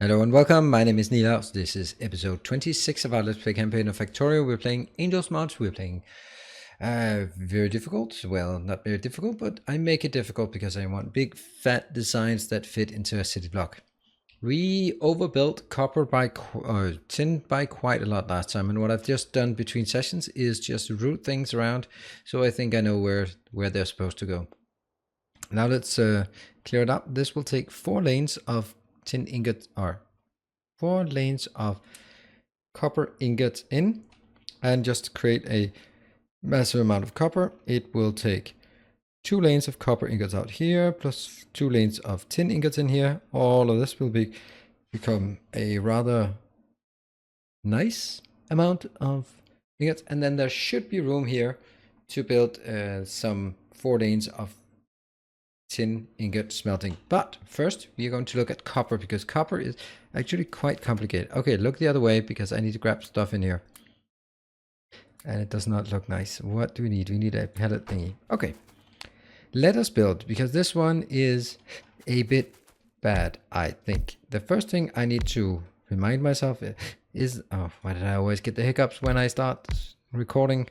Hello and welcome, my name is Nilaus. This is episode 26 of our Let's Play campaign of Factorio. We're playing Angels Mods. We're playing very difficult. Well, not very difficult, but I make it difficult because I want big fat designs that fit into a city block. We overbuilt copper by tin by quite a lot last time, and what I've just done between sessions is just route things around, so I think I know where they're supposed to go. Now let's clear it up. This will take 4 lanes of tin ingots, or 4 lanes of copper ingots in, and just create a massive amount of copper. It will take 2 lanes of copper ingots out here, plus 2 lanes of tin ingots in here. All of this will become a rather nice amount of ingots, and then there should be room here to build some 4 lanes of tin ingot smelting. But first we are going to look at copper, because copper is actually quite complicated. Okay, look the other way because I need to grab stuff in here and it does not look nice. What do we need? We need a pellet thingy. Okay, let us build, because this one is a bit bad. I think the first thing I need to remind myself is, oh, why did I always get the hiccups when I start recording?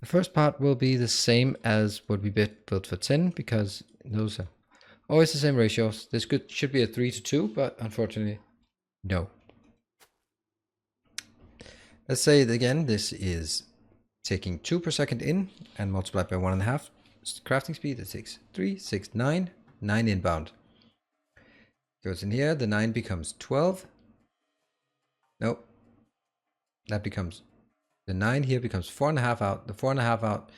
The first part will be the same as what we built for 10, because those are always the same ratios. This should be a 3:2, but unfortunately, no. Let's say it again. This is taking 2 per second in and multiplied by 1.5. Crafting speed is 6, 3, 6, 9, 9 inbound. Goes in here. The 9 becomes 12. Nope. That becomes, the 9 here becomes 4.5 out. The 4.5 out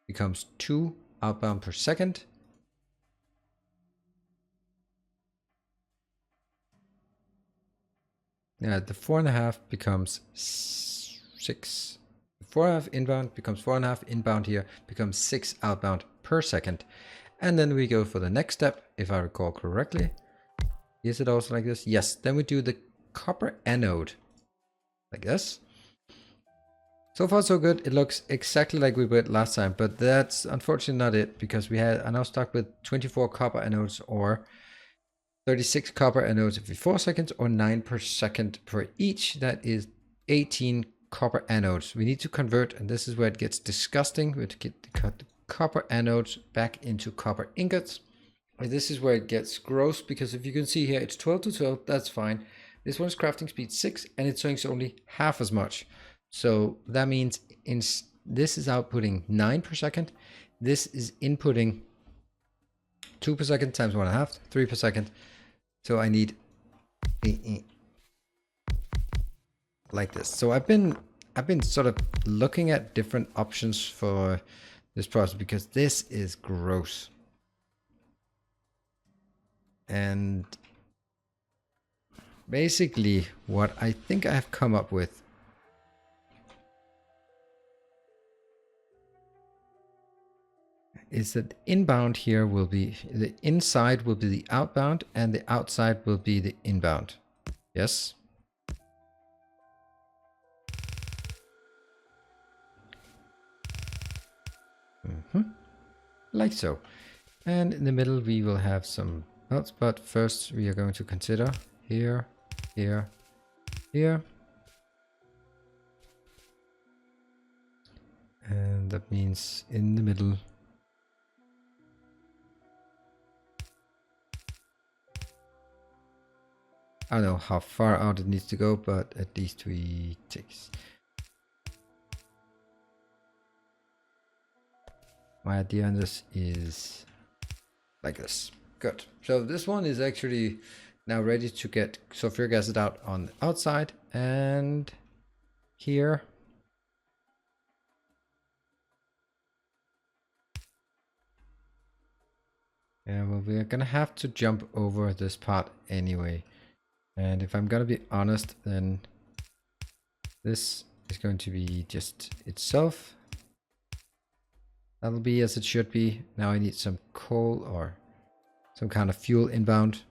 becomes 2 outbound per second. Yeah, the 4.5 becomes 6. 4.5 inbound becomes 4.5 inbound here, becomes 6 outbound per second. And then we go for the next step, if I recall correctly. Is it also like this? Yes, then we do the copper anode. Like this. So far so good. It looks exactly like we did last time, but that's unfortunately not it, because are now stuck with 24 copper anodes, or 36 copper anodes every 4 seconds, or 9 per second per each. That is 18 copper anodes. We need to convert, and this is where it gets disgusting. We have to get the copper anodes back into copper ingots. And this is where it gets gross, because if you can see here, it's 12 to 12. That's fine. This one's crafting speed 6, and it's doing only half as much. So that means this is outputting 9 per second. This is inputting 2 per second times 1.5, 3 per second. So I need like this. So I've been sort of looking at different options for this process, because this is gross. And basically what I think I have come up with is that inbound here will be, the inside will be the outbound, and the outside will be the inbound. Yes. Like so. And in the middle we will have some belts, but first we are going to consider here, here, here. And that means in the middle. I don't know how far out it needs to go, but at least we take. My idea on this is like this. Good. So this one is actually now ready to get sulfuric acid out on the outside, and here. Yeah, well, we're gonna have to jump over this part anyway. And if I'm gonna be honest, then this is going to be just itself. That'll be as it should be. Now I need some coal or some kind of fuel inbound.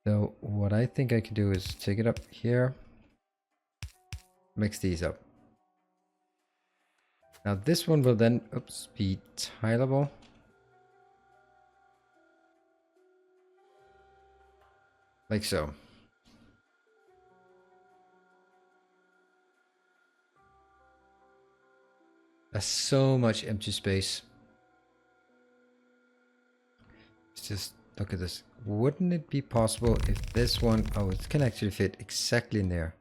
So what I think I can do is take it up here, mix these up. Now this one will then, oops, be tileable. like so. There's so much empty space. Let's just look at this. Wouldn't it be possible if this one, oh, it can actually fit exactly in there.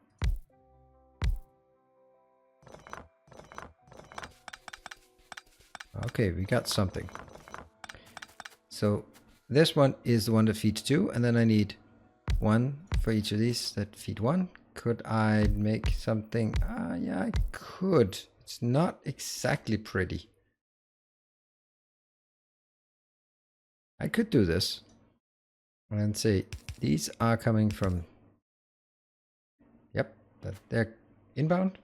Okay, we got something. So this one is the one that feeds 2, and then I need 1 for each of these that feed 1. Could I make something? Yeah, I could. It's not exactly pretty. I could do this and say these are coming from, yep, they're inbound.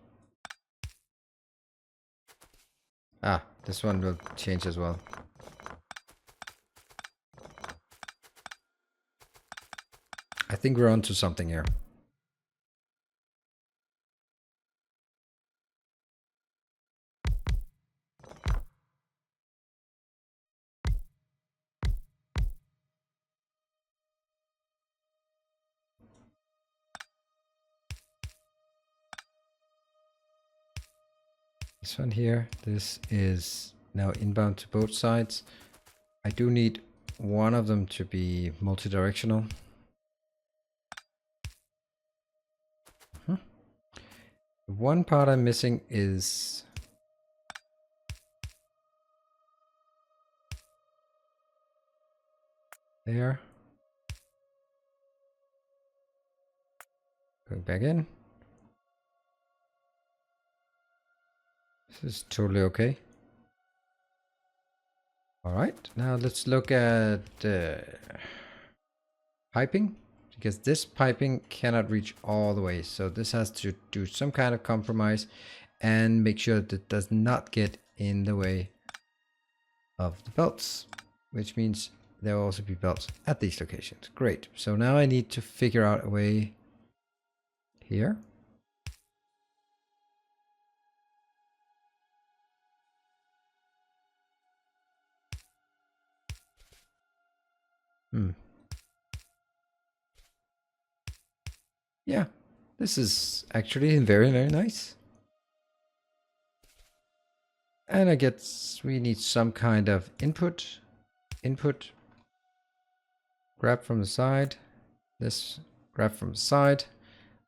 Ah, this one will change as well. I think we're onto something here. This one here, this is now inbound to both sides. I do need one of them to be multi-directional. The one part I'm missing is there. Going back in. This is totally okay. All right, now let's look at piping, because this piping cannot reach all the way. So this has to do some kind of compromise and make sure that it does not get in the way of the belts, which means there will also be belts at these locations. Great. So now I need to figure out a way here. Yeah, this is actually very, very nice. And I guess we need some kind of input. Input. Grab from the side. This grab from the side.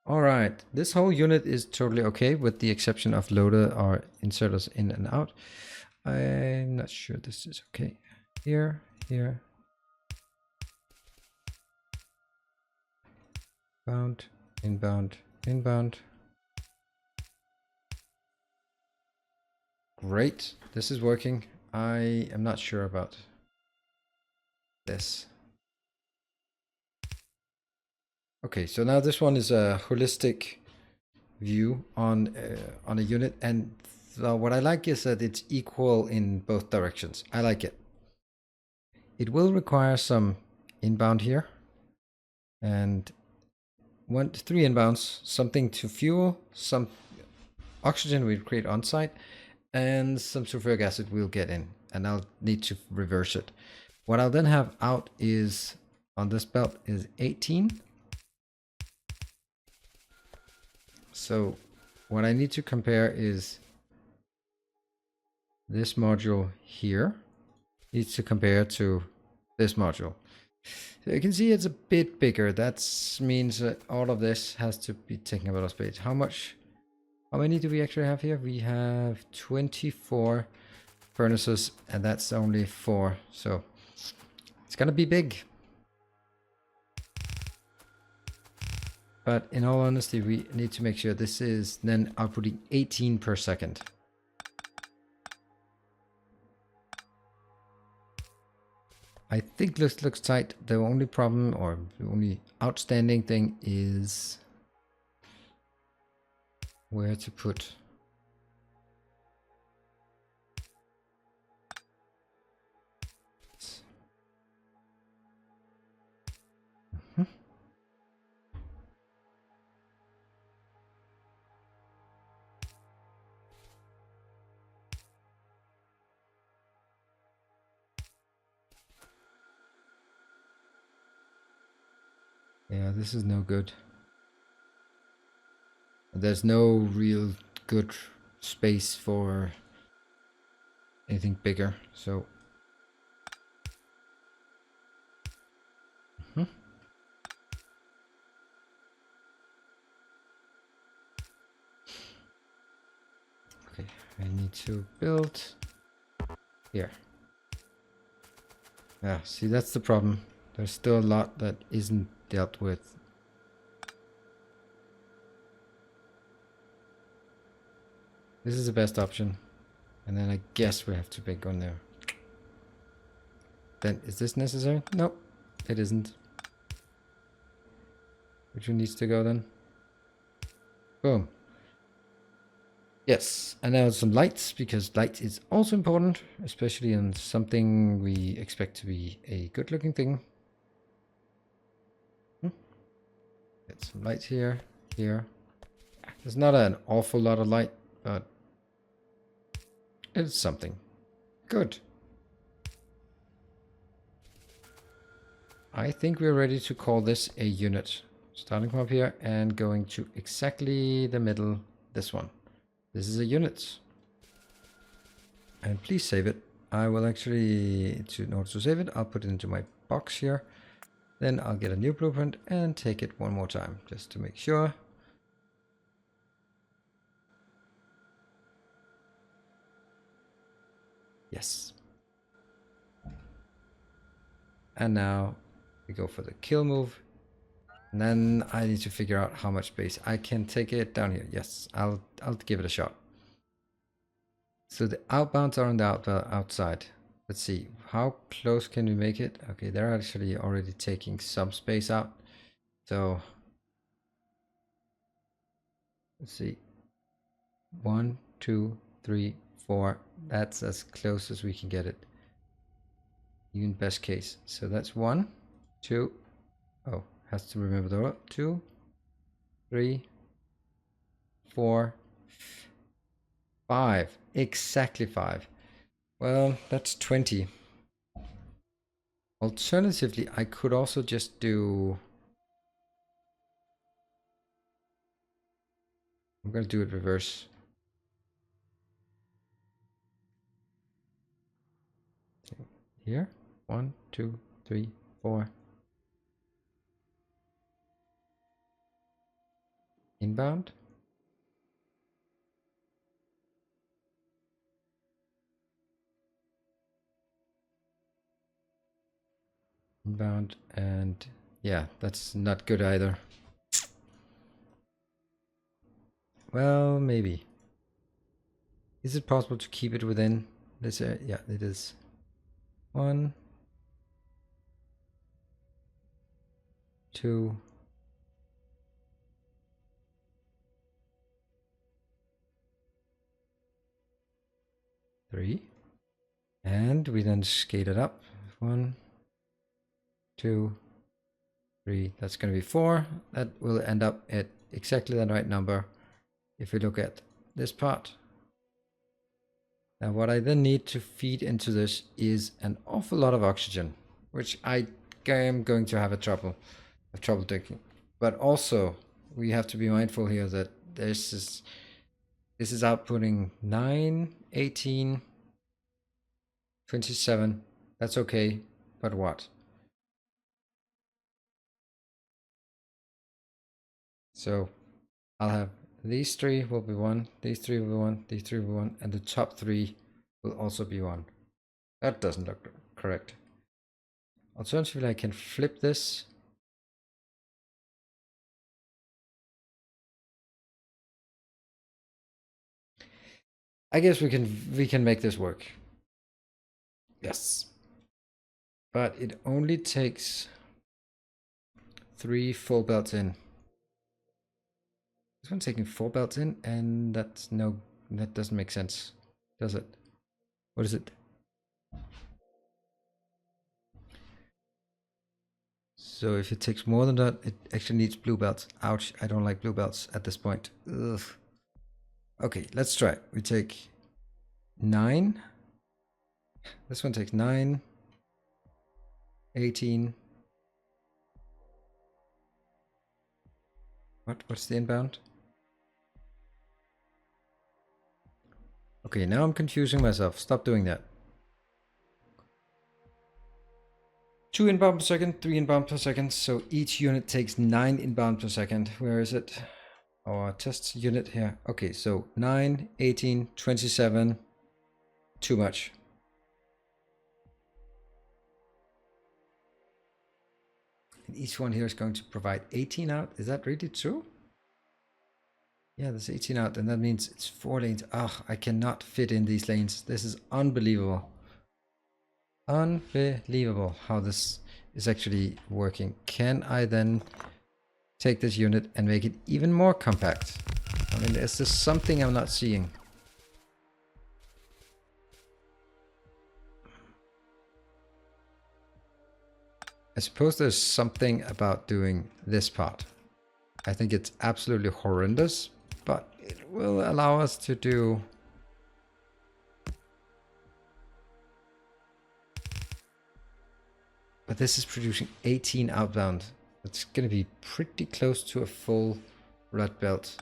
All right, this whole unit is totally okay with the exception of loader or inserters in and out. I'm not sure this is okay. Here, here. Bound, inbound, inbound. Great, this is working. I am not sure about this. Okay, so now this one is a holistic view on a unit, and what I like is that it's equal in both directions. I like it. It will require some inbound here, and 3 inbounds, something to fuel, some oxygen we'll create on site, and some sulfuric acid we'll get in, and I'll need to reverse it. What I'll then have out is on this belt is 18. So what I need to compare is this module here needs to compare to this module. So you can see it's a bit bigger. That means that all of this has to be taking a lot of space. How many do we actually have here? We have 24 furnaces, and that's only 4. So it's gonna be big. But in all honesty, we need to make sure this is then outputting 18 per second. I think this looks tight. The only problem, or the only outstanding thing, is where to put. Yeah, this is no good. There's no real good space for anything bigger, so... Okay, I need to build here. Yeah, see, that's the problem. There's still a lot that isn't dealt with. This is the best option. And then I guess we have to make one there. Then, is this necessary? Nope, it isn't. Which one needs to go then? Boom. Yes, and now some lights, because light is also important, especially in something we expect to be a good looking thing. Get some lights here, here. There's not an awful lot of light, but it's something. Good. I think we're ready to call this a unit. Starting from up here and going to exactly the middle, this one. This is a unit. And please save it. I will actually, in order to save it, I'll put it into my box here. Then I'll get a new blueprint and take it one more time, just to make sure. Yes. And now we go for the kill move. And then I need to figure out how much space I can take it down here. Yes, I'll give it a shot. So the outbounds are on the outside. Let's see, how close can we make it? Okay, they're actually already taking some space out. So let's see. 1, 2, 3, 4. That's as close as we can get it. Even best case. So that's 1, 2. Oh, has to remember the order. 2, 3, 4, 5. Exactly 5. Well, that's 20. Alternatively, I could also just do... I'm going to do it reverse. Here. 1, 2, 3, 4. Inbound. Inbound, and yeah, that's not good either. Well, maybe. Is it possible to keep it within this area? Yeah, it is. 1, 2, 3. And we then skate it up. 1, 2, 3. That's going to be 4. That will end up at exactly the right number if we look at this part. Now what I then need to feed into this is an awful lot of oxygen, which I am going to have trouble taking. But also we have to be mindful here that this is outputting 9, 18, 27. That's okay, but what? So I'll have these 3 will be 1, these 3 will be 1, these 3 will be 1, and the top 3 will also be 1. That doesn't look correct. Alternatively, I can flip this. I guess we can make this work. Yes. But it only takes 3 full belts in. This one's taking 4 belts in, and that doesn't make sense, does it? What is it? So if it takes more than that, it actually needs blue belts. Ouch, I don't like blue belts at this point. Ugh. Okay, let's try. We take 9. This one takes 9, 18, What's the inbound? Okay, now I'm confusing myself. Stop doing that. 2 inbound per second, 3 inbound per second. So each unit takes 9 inbound per second. Where is it? Our test unit here. Okay, so 9, 18, 27. Too much. And each one here is going to provide 18 out. Is that really true? Yeah, there's 18 out, and that means it's 4 lanes. Ah, I cannot fit in these lanes. This is unbelievable. Unbelievable how this is actually working. Can I then take this unit and make it even more compact? I mean, is this something I'm not seeing? I suppose there's something about doing this part. I think it's absolutely horrendous, but it will allow us to do... But this is producing 18 outbound. It's going to be pretty close to a full red belt.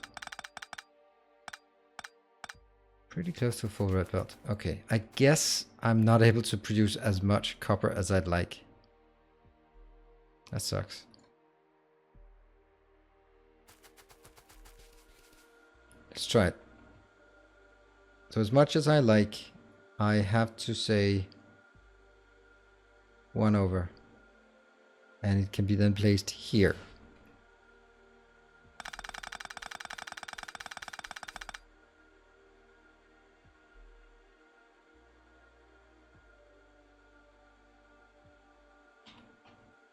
Pretty close to a full red belt. Okay, I guess I'm not able to produce as much copper as I'd like. That sucks. Let's try it. So as much as I like, I have to say 1 over. And it can be then placed here.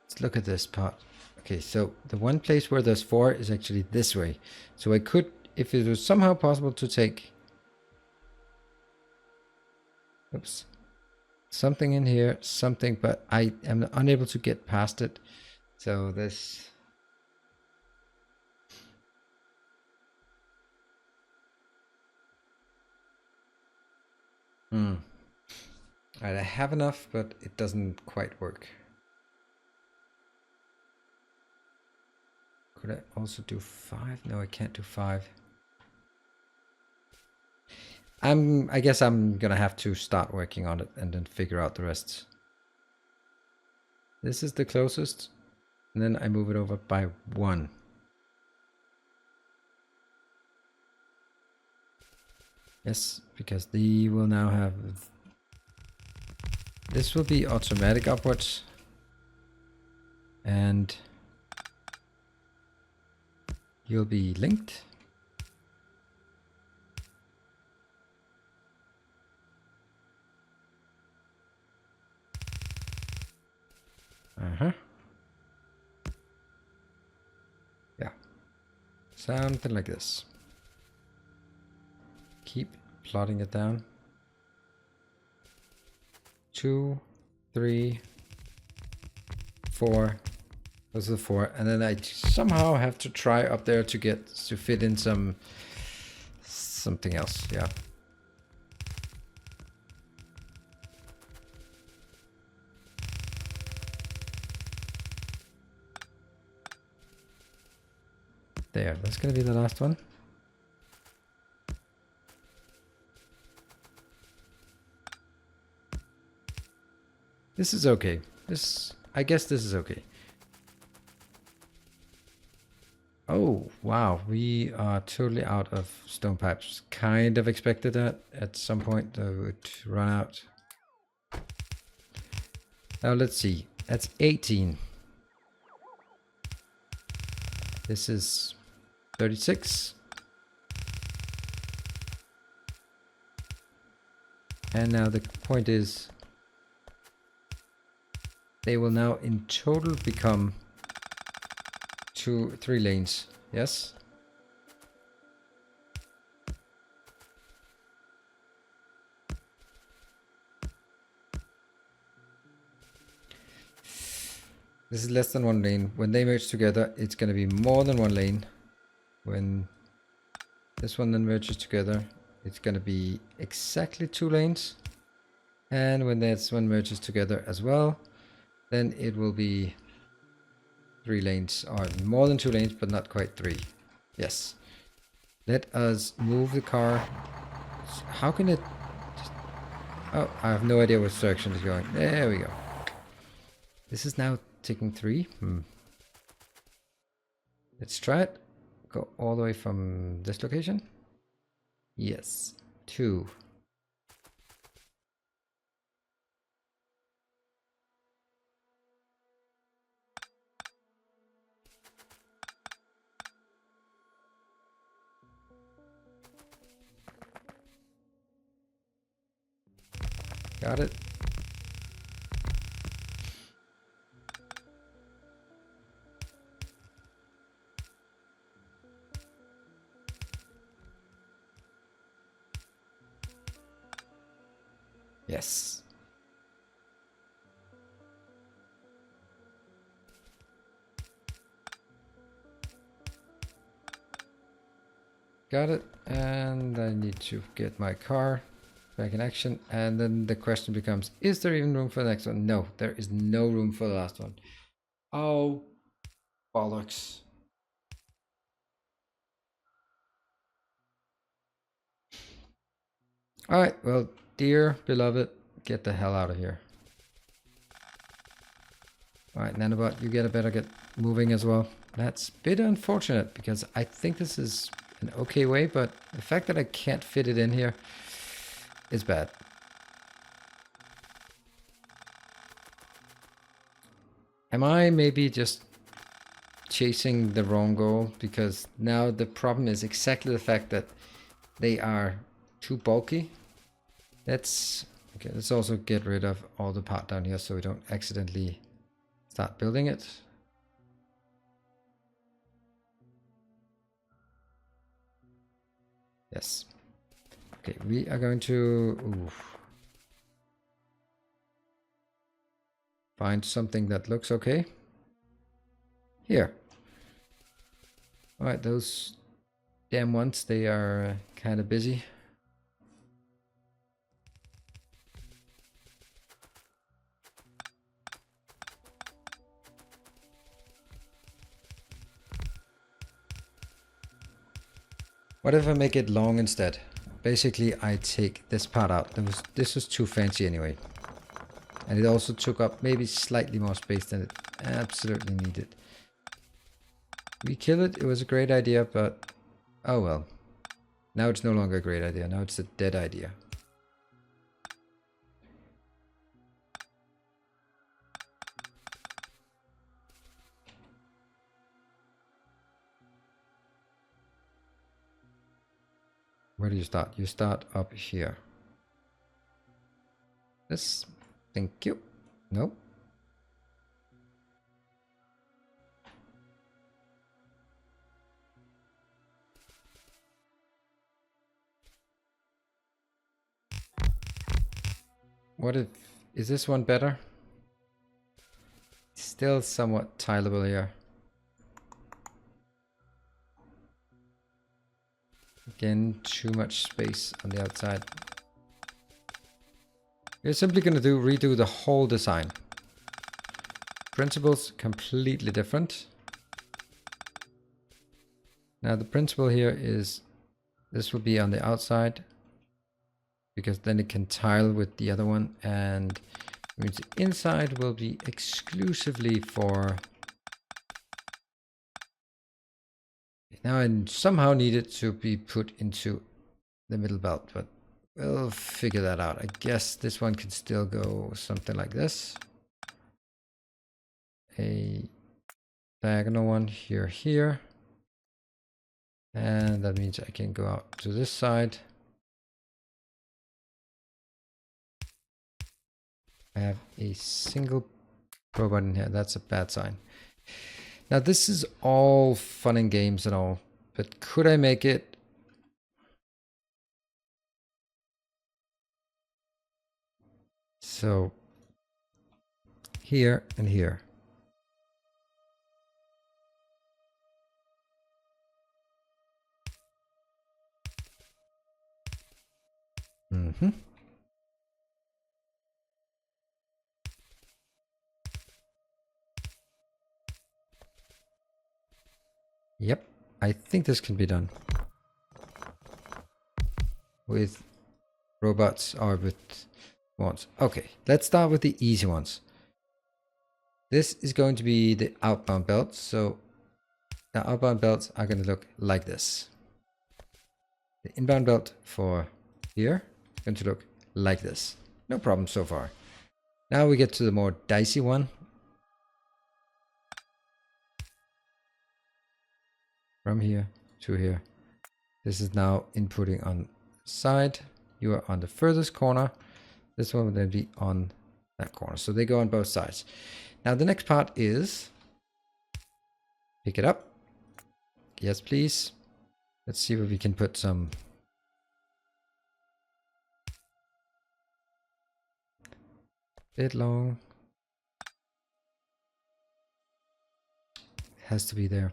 Let's look at this part. Okay, so the one place where there's 4 is actually this way. So I could, if it was somehow possible to take... Oops. Something in here, something, but I am unable to get past it. So this... Alright, I have enough, but it doesn't quite work. Could I also do 5? No, I can't do 5. I guess I'm gonna have to start working on it and then figure out the rest. This is the closest, and then I move it over by 1. Yes, because they will now have... This will be automatic upwards. And you'll be linked. Yeah. Something like this. Keep plotting it down. 2, 3, 4. Those are the 4. And then I somehow have to try up there to get to fit in something else. Yeah. There, that's gonna be the last one. This is okay. I guess this is okay. Oh, wow. We are totally out of stone pipes. Kind of expected that at some point they would run out. Now let's see. That's 18. This is 36. And now the point is, they will now in total become 3 lanes. Yes? This is less than 1 lane. When they merge together, it's going to be more than 1 lane. When this one then merges together, it's going to be exactly 2 lanes. And when this one merges together as well, then it will be 3 lanes, or more than 2 lanes, but not quite 3. Yes. Let us move the car. How can it... Oh, I have no idea which direction it's going. There we go. This is now taking 3. Let's try it. Go all the way from this location. Yes. 2. Got it. Yes. Got it. And I need to get my car back in action. And then the question becomes, is there even room for the next one? No, there is no room for the last one. Oh, bollocks. All right, well, dear beloved, get the hell out of here. All right, Nanobot, you better get moving as well. That's a bit unfortunate because I think this is an okay way, but the fact that I can't fit it in here is bad. Am I maybe just chasing the wrong goal? Because now the problem is exactly the fact that they are too bulky. Let's also get rid of all the part down here so we don't accidentally start building it. Yes. Okay, we are going to find something that looks okay. Here. All right, those damn ones, they are kind of busy. What if I make it long instead? Basically, I take this part out. This was too fancy anyway. And it also took up maybe slightly more space than it absolutely needed. We kill it. It was a great idea, but oh well. Now it's no longer a great idea. Now it's a dead idea. Where do you start? You start up here. This. Thank you. Nope. What if... Is this one better? Still somewhat tileable here. Again, too much space on the outside. We're simply going to redo the whole design. Principles completely different. Now the principle here is this will be on the outside because then it can tile with the other one, and means the inside will be exclusively for... Now I somehow need it to be put into the middle belt, but we'll figure that out. I guess this one can still go something like this. A diagonal one here. And that means I can go out to this side. I have a single pro button here. That's a bad sign. Now this is all fun and games and all, but could I make it? So here and here. Yep. I think this can be done with robots or with ones. Okay, let's start with the easy ones. This is going to be the outbound belts. So the outbound belts are going to look like this. The inbound belt for here is going to look like this. No problem so far. Now we get to the more dicey one. From here to here. This is now inputting on the side. You are on the furthest corner. This one will then be on that corner. So they go on both sides. Now the next part is pick it up. Yes, please. Let's see if we can put some bit long. Has to be there.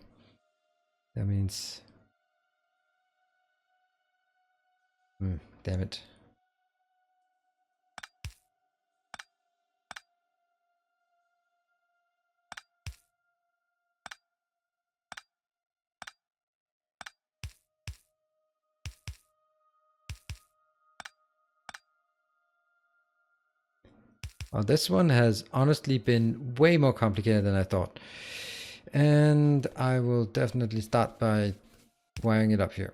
That means damn it. Well, this one has honestly been way more complicated than I thought. And I will definitely start by wiring it up here.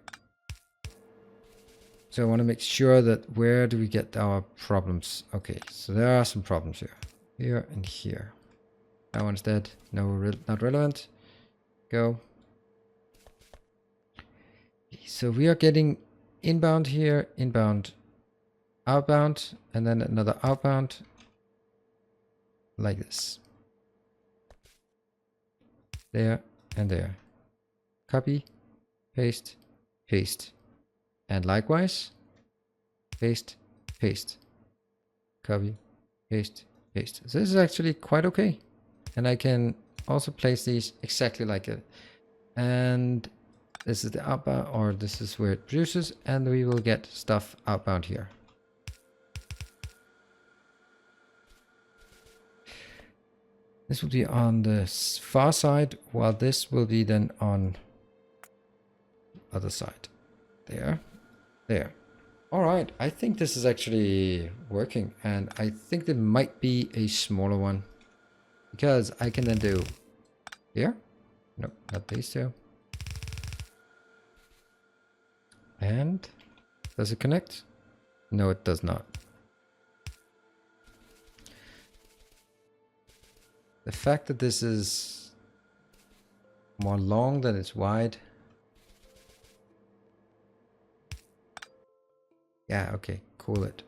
So I want to make sure that where do we get our problems? Okay, so there are some problems here. Here and here. That one's dead. No, not relevant. Go. So we are getting inbound here, inbound, outbound, and then another outbound like this. There and there. Copy, paste, paste. And likewise, paste, paste. Copy, paste, paste. So this is actually quite okay. And I can also place these exactly like it. And this is the outbound, or this is where it produces, and we will get stuff outbound here. This will be on the far side, while this will be then on the other side. There, there. All right, I think this is actually working, and I think there might be a smaller one, because I can then do here. Nope, not these two. And does it connect? No, it does not. The fact that this is more long than it's wide. Yeah, okay, cool it.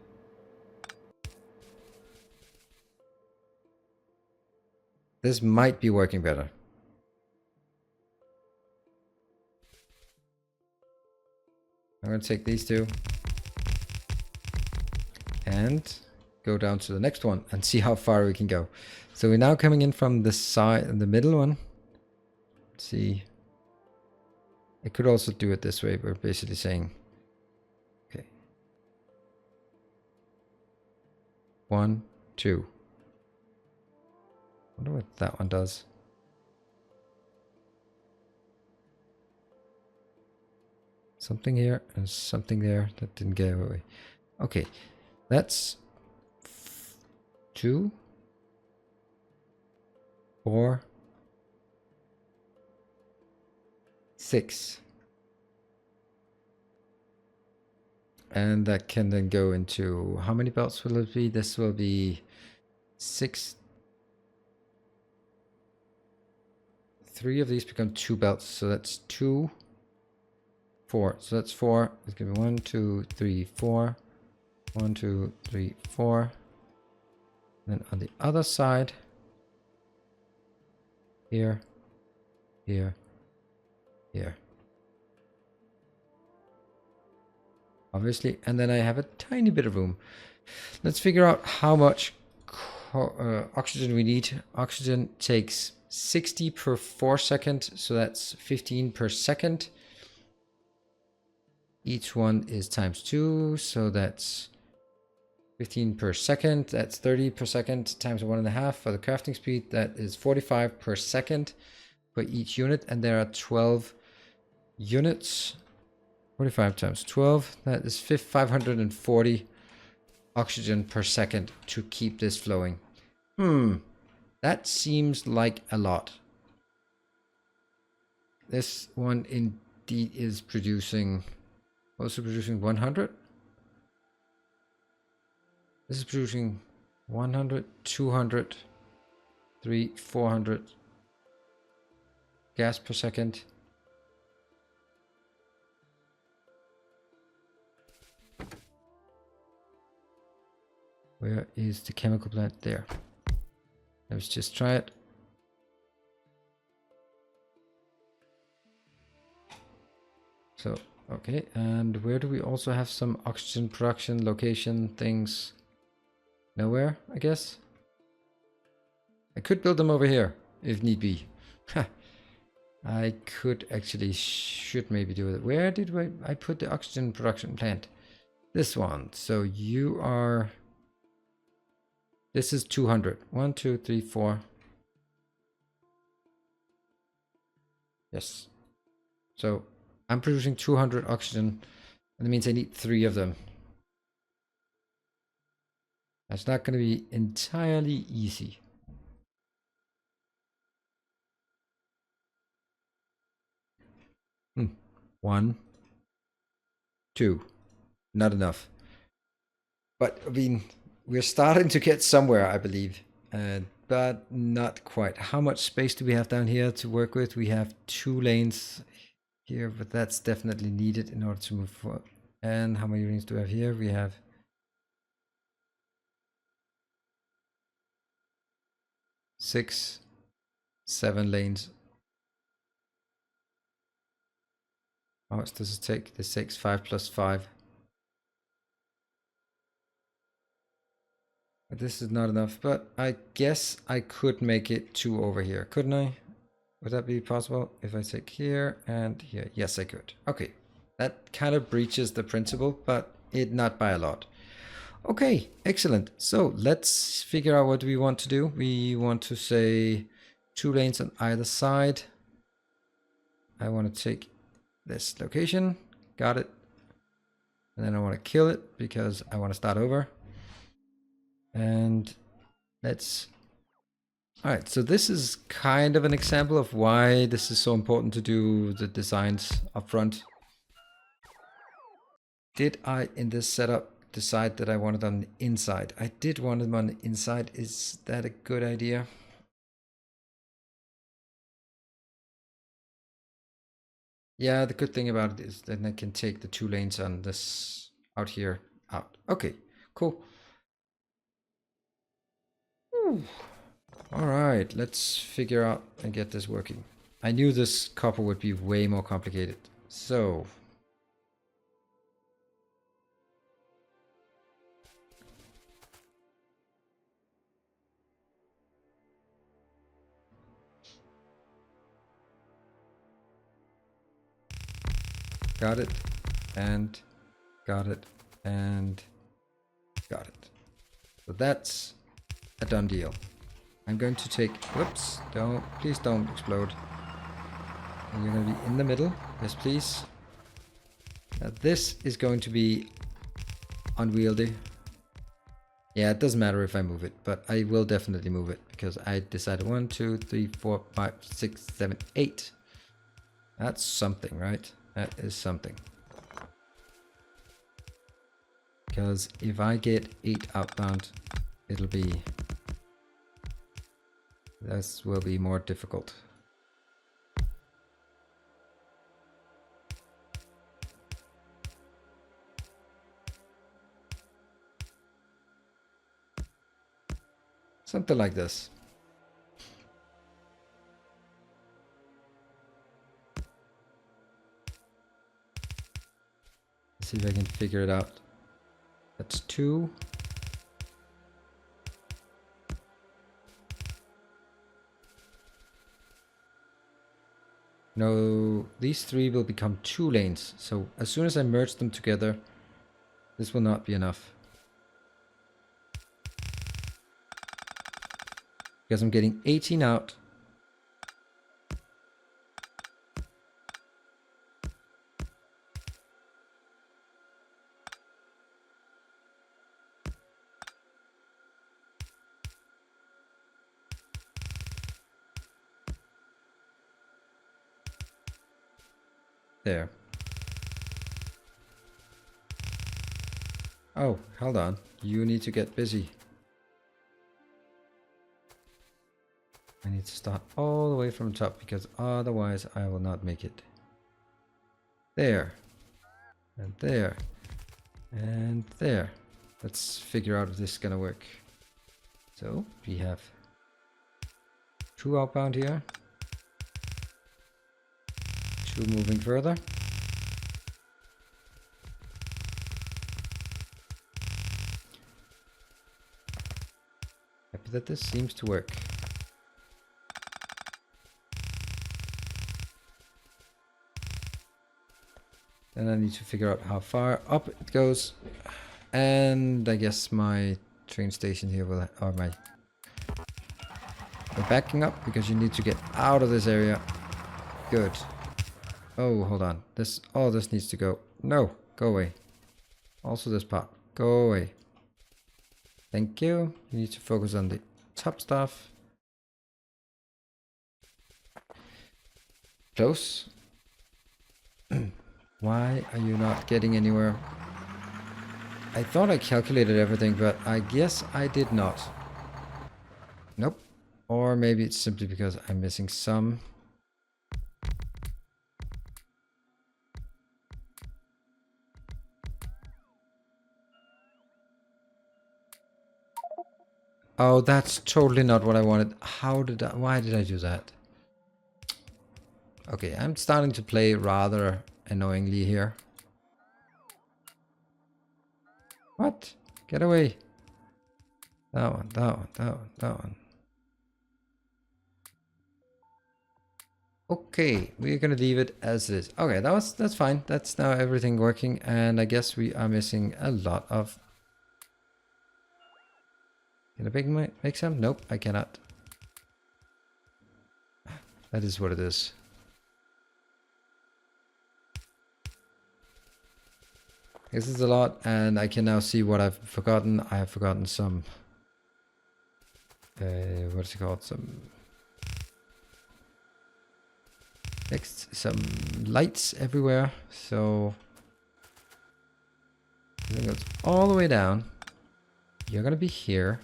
This might be working better. I'm going to take these two and go down to the next one and see how far we can go. So we're now coming in from the side, the middle one. Let's see. I could also do it this way. We're basically saying, okay, 1, 2. I wonder what that one does. Something here and something there that didn't get away. Okay, that's 2, 4, 6. And that can then go into, how many belts will it be? This will be 6. 3 of these become 2 belts, so that's 2, 4. So that's 4. It's gonna be 1, 2, 3, 4. 1, 2, 3, 4. And then on the other side, here, here, here. Obviously, and then I have a tiny bit of room. Let's figure out how much oxygen we need. Oxygen takes 60 per 4 second, so that's 15 per second. Each one is times 2, so that's 15 per second. That's 30 per second times 1.5 for the crafting speed. That is 45 per second for each unit, and there are 12 units. 45 times 12. That is 540 oxygen per second to keep this flowing. That seems like a lot. This one indeed is producing, also producing 100. This is producing 100, 200, 300, 400 gas per second. Where is the chemical plant? There. Let's just try it. So, okay, and where do we also have some oxygen production location things? Nowhere, I guess. I could build them over here, if need be. I could actually, should maybe do it. Where did I put the oxygen production plant? This one. So you are... This is 200. 1, 2, 3, 4. Yes. So I'm producing 200 oxygen. And that means I need 3 of them. That's not going to be entirely easy. One, 2. Not enough. But, I mean, we're starting to get somewhere, I believe. But not quite. How much space do we have down here to work with? We have 2 lanes here, but that's definitely needed in order to move forward. And how many lanes do we have here? We have 6, 7 lanes. How much does it take? This takes 5 plus 5. But this is not enough, but I guess I could make it 2 over here, couldn't I? Would that be possible if I take here and here? Yes, I could. Okay, that kind of breaches the principle, but not by a lot. Okay, excellent. So let's figure out what we want to do. We want to say 2 lanes on either side. I want to take this location. Got it. And then I want to kill it because I want to start over. And let's... Alright, so this is kind of an example of why this is so important to do the designs up front. Did I, in this setup, decide that I wanted on the inside? I did want them on the inside. Is that a good idea? Yeah, the good thing about it is that I can take the 2 lanes on this out here out. Okay, cool. All right, let's figure out and get this working. I knew this copper would be way more complicated. So got it, and got it, and got it. So that's a done deal. I'm going to take, whoops, please don't explode. And you're going to be in the middle. Yes, please. Now this is going to be unwieldy. Yeah, it doesn't matter if I move it, but I will definitely move it because I decided 1, 2, 3, 4, 5, 6, 7, 8. That's something, right? That is something. Because if I get 8 outbound, it'll be... This will be more difficult. Something like this. Let's see if I can figure it out. That's 2. No, these 3 will become 2 lanes. So as soon as I merge them together, this will not be enough. Because I'm getting 18 out. There. Oh, hold on. You need to get busy. I need to start all the way from the top because otherwise I will not make it. There. And there. And there. Let's figure out if this is gonna work. So we have 2 outbound here. 2 moving further. Happy that this seems to work. Then I need to figure out how far up it goes. And I guess my train station here will, or my... We're backing up because you need to get out of this area. Good. Oh, hold on. This, all this needs to go. No, go away. Also this part, go away. Thank you. You need to focus on the top stuff. Close. Why are you not getting anywhere? I thought I calculated everything, but I guess I did not. Nope. Or maybe it's simply because I'm missing some. Oh, that's totally not what I wanted. Why did I do that? Okay, I'm starting to play rather annoyingly here. What? Get away. That one, that one, that one, that one. Okay, we're gonna leave it as is. Okay, that's fine. That's now everything working, and I guess we are missing a lot of... Can I make some? Nope, I cannot. That is what it is. This is a lot, and I can now see what I've forgotten. I have forgotten some... what's it called? Some lights everywhere. So... it goes all the way down. You're gonna be here.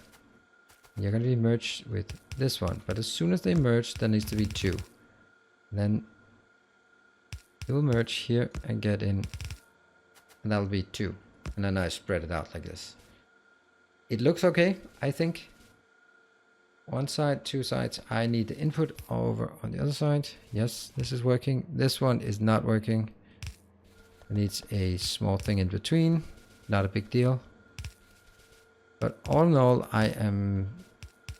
You're gonna be merged with this one. But as soon as they merge, there needs to be 2. Then... it will merge here and get in. And that'll be 2. And then I spread it out like this. It looks okay, I think. 1 side, 2 sides. I need the input over on the other side. Yes, this is working. This one is not working. It needs a small thing in between. Not a big deal. But all in all, I am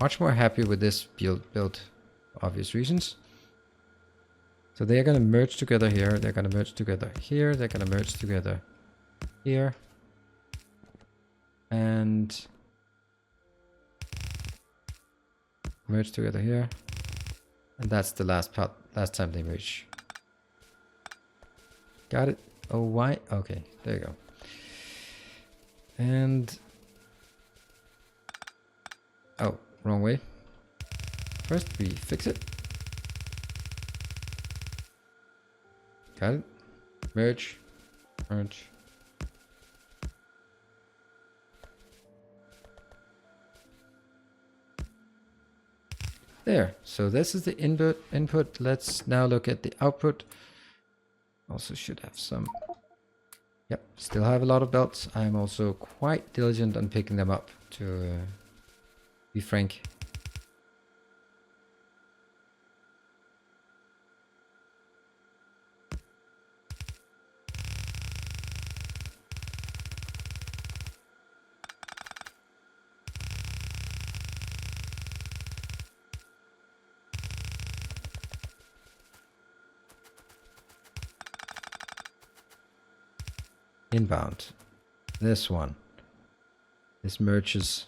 much more happy with this build for obvious reasons. So they are going to merge together here. They're going to merge together here. They're going to merge together here. And merge together here. And that's the last part. Last time they merge. Got it? Oh, why? Okay, there you go. And... oh, wrong way. First we fix it. Got it? Merge. Merge. There. So this is the input. Let's now look at the output. Also should have some... yep, still have a lot of belts. I'm also quite diligent on picking them up, to be frank. Inbound. This one. This merges.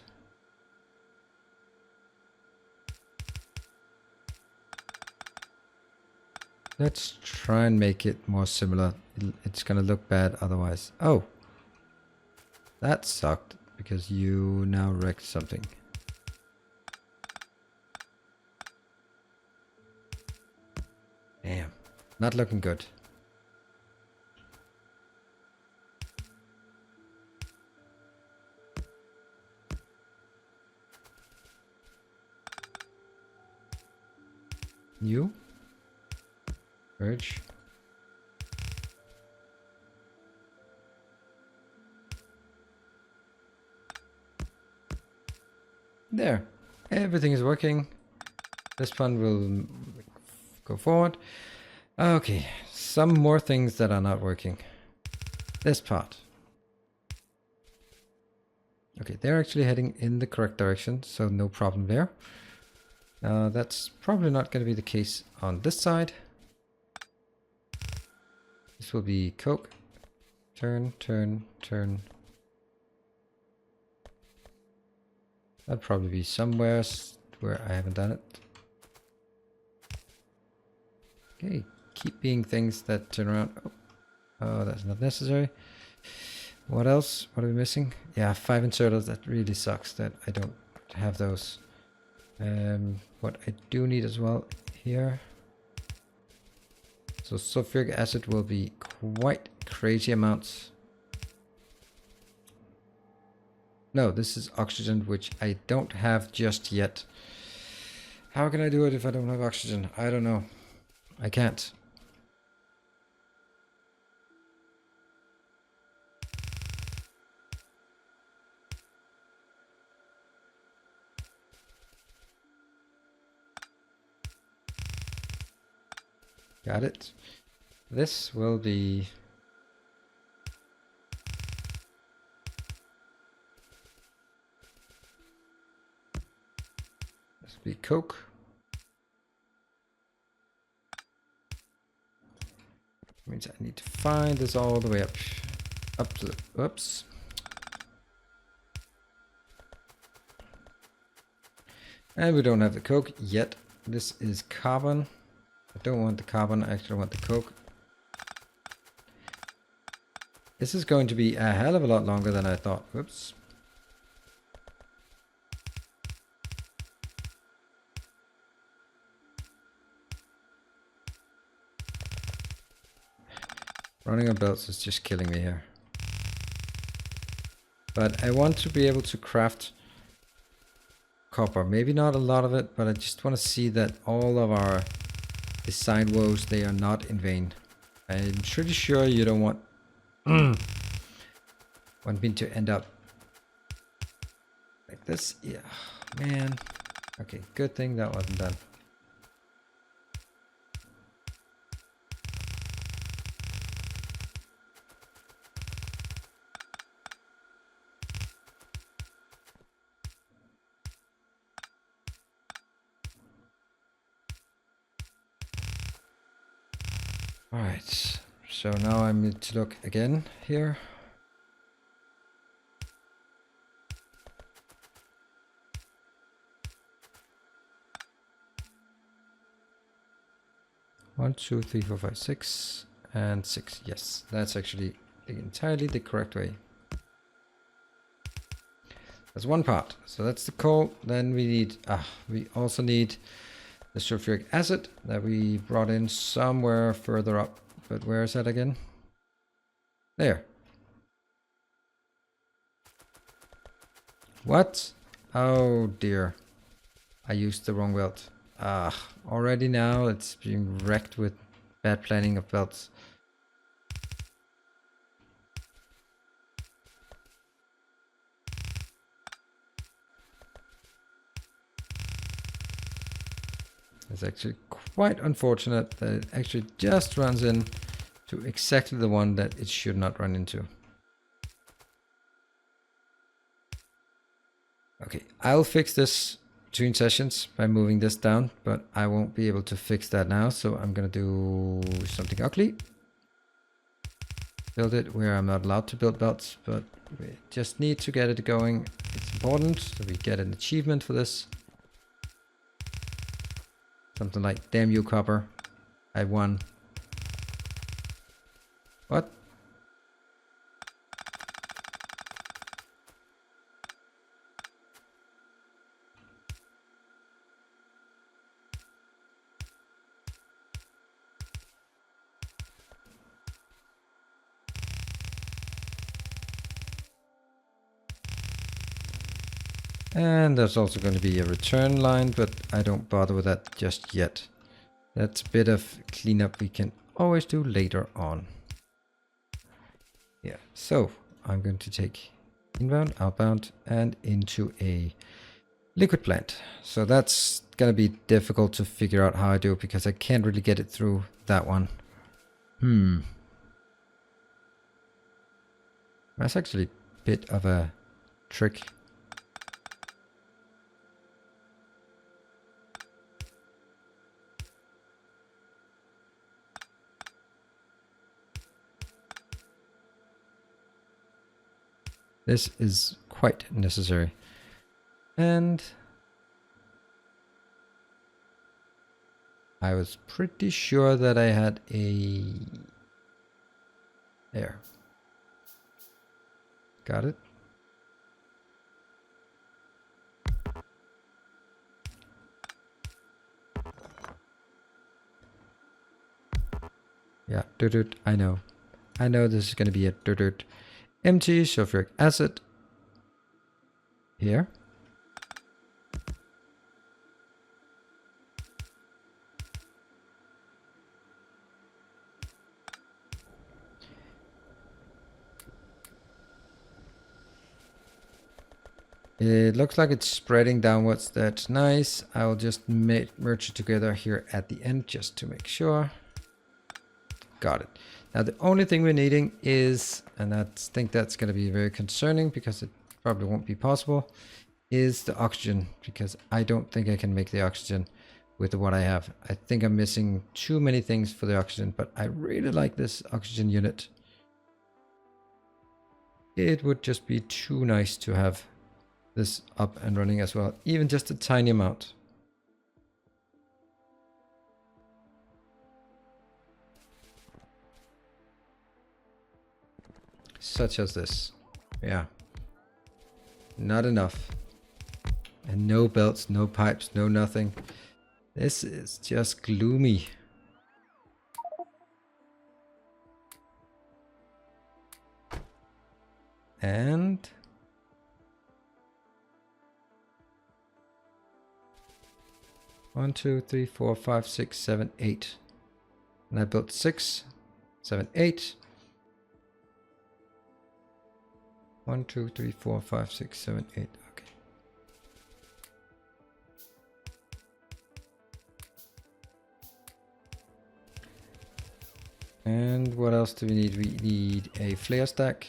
Let's try and make it more similar. It's gonna look bad otherwise. Oh! That sucked, because you now wrecked something. Damn. Not looking good. New. Merge. There. Everything is working. This one will go forward. Okay. Some more things that are not working. This part. Okay, they're actually heading in the correct direction, so no problem there. That's probably not going to be the case on this side. This will be Coke. Turn, turn, turn. That'll probably be somewhere where I haven't done it. Okay, keep being things that turn around. Oh, that's not necessary. What else? What are we missing? Yeah, 5 inserters. That really sucks that I don't have those. What I do need as well here. So sulfuric acid will be quite crazy amounts. No, this is oxygen, which I don't have just yet. How can I do it if I don't have oxygen? I don't know. I can't. Got it. This will be... This will be Coke. Means I need to find this all the way up to the... Oops. And we don't have the Coke yet. This is carbon. I don't want the carbon, I actually want the Coke. This is going to be a hell of a lot longer than I thought. Whoops. Running on belts is just killing me here. But I want to be able to craft copper. Maybe not a lot of it, but I just want to see that all of our design woes, they are not in vain. I'm pretty sure you don't want me to end up like this. Yeah, man. Okay, good thing that wasn't done. Alright, so now I need to look again here. One, two, three, four, five, six, and 6. Yes, that's actually entirely the correct way. That's one part. So that's the coal. Then we also need the sulfuric acid that we brought in somewhere further up. But where is that again? There. What? Oh dear. I used the wrong belt. Already now it's being wrecked with bad planning of belts. It's actually quite unfortunate that it actually just runs in to exactly the one that it should not run into. Okay, I'll fix this between sessions by moving this down, but I won't be able to fix that now, so I'm gonna do something ugly. Build it where I'm not allowed to build belts, but we just need to get it going. It's important that we get an achievement for this. Something like, damn you, copper. I won. What? And there's also going to be a return line, but I don't bother with that just yet. That's a bit of cleanup we can always do later on. Yeah, so I'm going to take inbound, outbound, and into a liquid plant. So that's gonna be difficult to figure out how I do it because I can't really get it through that one. That's actually a bit of a trick. This is quite necessary. And I was pretty sure that I had a... There. Got it. Yeah, dirt. I know. I know this is going to be a dirt. Empty sulfuric acid. Here. It looks like it's spreading downwards. That's nice. I'll just merge it together here at the end just to make sure. Got it. Now the only thing we're needing is, and I think that's going to be very concerning because it probably won't be possible, is the oxygen, because I don't think I can make the oxygen with what I have. I think I'm missing too many things for the oxygen, but I really like this oxygen unit. It would just be too nice to have this up and running as well, even just a tiny amount. Such as this. Yeah. Not enough. And no belts, no pipes, no nothing. This is just gloomy. And... 1, 2, 3, 4, 5, 6, 7, 8. And I built 6, 7, 8. 1, 2, 3, 4, 5, 6, 7, 8. Okay. And what else do we need? We need a flare stack.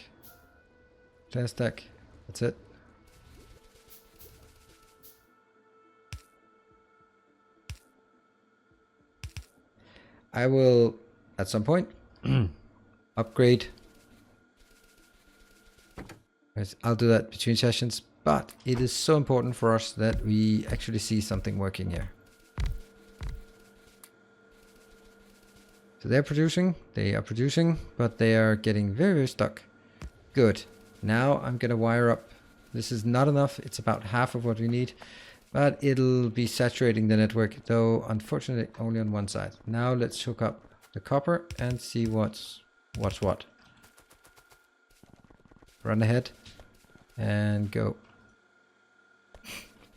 Flare stack. That's it. I will, at some point, upgrade. I'll do that between sessions, but it is so important for us that we actually see something working here. So they are producing, but they are getting very, very stuck. Good. Now I'm going to wire up. This is not enough. It's about half of what we need. But it'll be saturating the network, though unfortunately only on one side. Now let's hook up the copper and see what's what. Run ahead and go.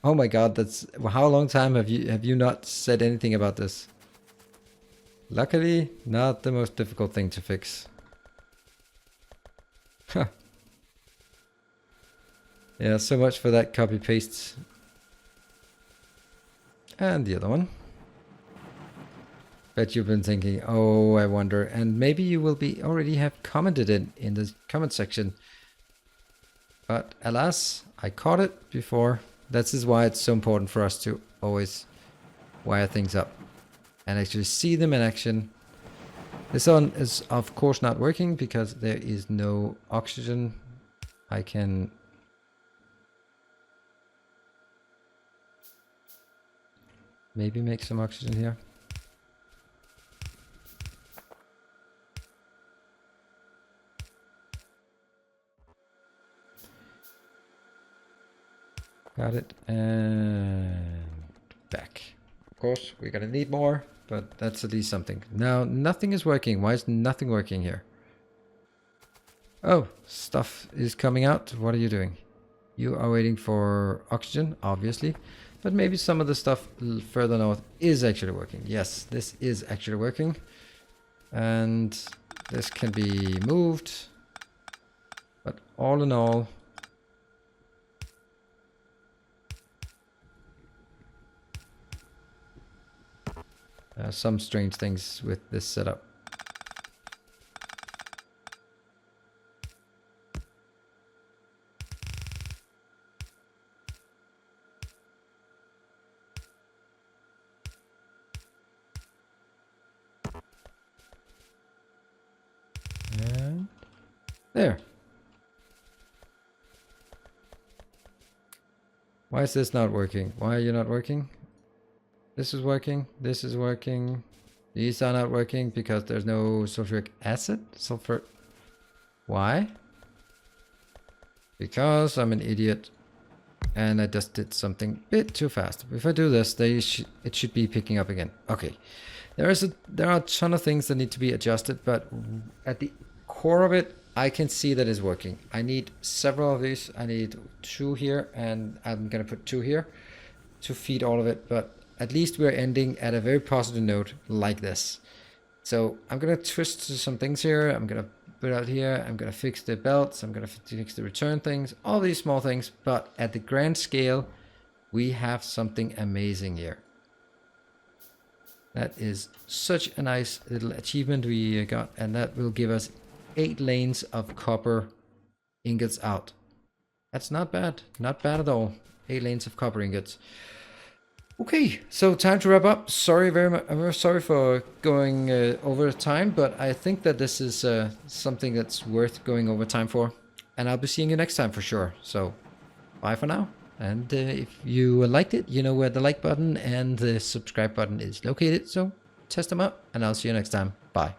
Oh my god, that's how long time have you not said anything about this? Luckily, not the most difficult thing to fix. Huh. Yeah, so much for that copy paste. And the other one. Bet you've been thinking, oh, I wonder. And maybe you will be already have commented in the comment section. But alas, I caught it before. This is why it's so important for us to always wire things up and actually see them in action. This one is of course not working because there is no oxygen. I can... maybe make some oxygen here. Got it. And back. Of course, we're gonna need more, but that's at least something. Now, nothing is working. Why is nothing working here? Oh, stuff is coming out. What are you doing? You are waiting for oxygen, obviously. but maybe some of the stuff further north is actually working. Yes, this is actually working. And this can be moved. But all in all, some strange things with this setup. And there. Why is this not working? Why are you not working? This is working. This is working. These are not working because there's no sulfuric acid. Sulfur. Why? Because I'm an idiot and I just did something a bit too fast. If I do this, it should be picking up again. Okay. There are a ton of things that need to be adjusted, but at the core of it, I can see that it's working. I need several of these. I need 2 here, and I'm gonna put 2 here to feed all of it, but at least we're ending at a very positive note like this. So I'm gonna twist some things here. I'm gonna put out here. I'm gonna fix the belts. I'm gonna fix the return things, all these small things, but at the grand scale, we have something amazing here. That is such a nice little achievement we got, and that will give us 8 lanes of copper ingots out. That's not bad. Not bad at all. 8 lanes of copper ingots. Okay, so time to wrap up. Sorry very much. I'm very sorry for going over time, but I think that this is something that's worth going over time for. And I'll be seeing you next time for sure. So bye for now. And if you liked it, you know where the like button and the subscribe button is located. So test them out, and I'll see you next time. Bye.